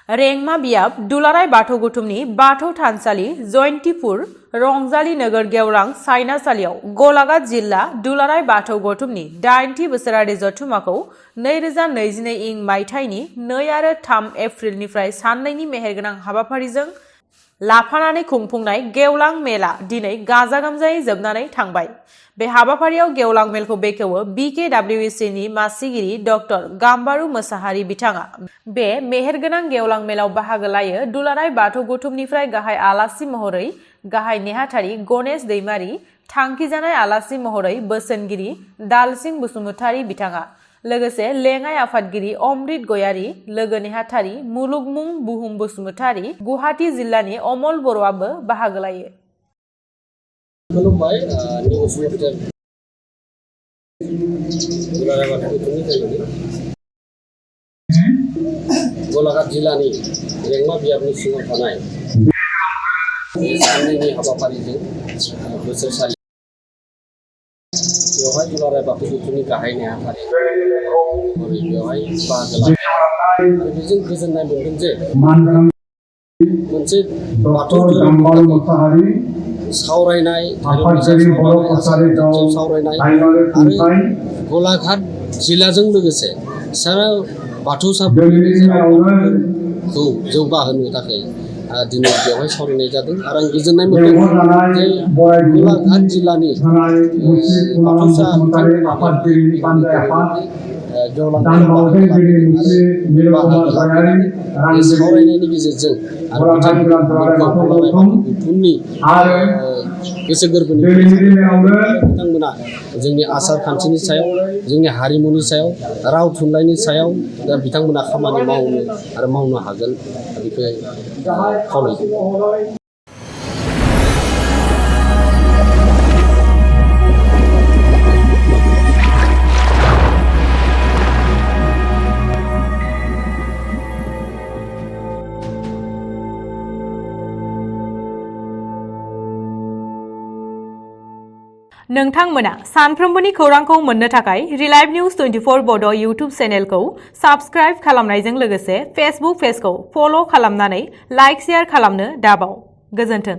रेंगमा बियाब दुलाराय बाथौ गौथुमनि बाथौ थानसालि जयन्तीपुर रंजाली नगर गेवरां सायनासालियाव गलाघाट जिल्ला दुलाराय बाथौ गौथुमनि 80 बोसोरारि जथुमाखौ 2022 इं मायथाइनि 2 आरो 3 एप्रिलनिफ्राय साननैनि मेहेरगोनां हाबाफारिजों लाफानानै खुंफुंनाय गेवलां मेला दिनै गाजा गोमजायै जोबनानै थांबाय। बे हाबाफारियाव गेवलां मेलखौ बेखेवो BKWC नि मासिगिरि डक्टर गाम्बारु मोसाहारि बिथाङा। बे मेहेरगोनां गेवलां मेलाव बाहागो लायो दुलाराय बाथौ गौथुमनिफ्राय गाहाय आलासि महरै गाहाय नेहाथारि गणेश दैमारी, थांखिजानाय आलासि महरै बोसोनगिरि दालसिं बसुमतारी बिथाङा, लोगोसे लेङाइ आफादगिरि अमृत गयारी, लोगो नेहाथारि मुलुगमुं बुहुम बसुमतारी, गुवाहाटी जिल्लानि अमल बर'आबो बाहागो लायो। खुलुमबाय निउस रिपर्टार दुलाराय बाथौ गौथुमनि गलाघाट जिल्लानि रेंमा बियाबनि सिङाव थानाय बे साननैनि हाबाफारिजों बोसोरसालि बेवहाय दुलाराय बाथौ गौथुमनि गाहाय नेहाथारि बेवहाय बाहागो लादों आरो बेजों गोजोननाय मोनदों जे मोनसे बाथौ धोरोमनि सावरायनाय सावरायनाय आरो गलाघाट जिल्लाजों लोगोसे सारा बाथौसाफोरखौ जौगाहोनो थाखाय दिनै बेवहाय सावरायनाय जादों आरो आं गोजोननाय मोनदों जे गलाघाट जिल्लानि बाथौसा सावरायनायनि गेजेरजों आरो गौथुमनि गोसो गोरबोनि बिथांमोना जोंनि आसार खान्थिनि सायाव, जोंनि हारिमुनि सायाव, राव थुनलाइनि सायाव दा बिथांमोना खामानि मावनो आरो मावनो हागोन बेखौ खावलायदों। नोंथांमोना सानफ्रोमबोनि खौरांखौ मोननो थाखाय रिलाइभ निउज 24 बड' इउटुब चेनेलखौ साबस्क्राइब खालामनायजों लोगोसे फेसबुक पेजखौ फल' खालामनानै लाइक शेयार खालामनो दाबाव। गोजोन्थों।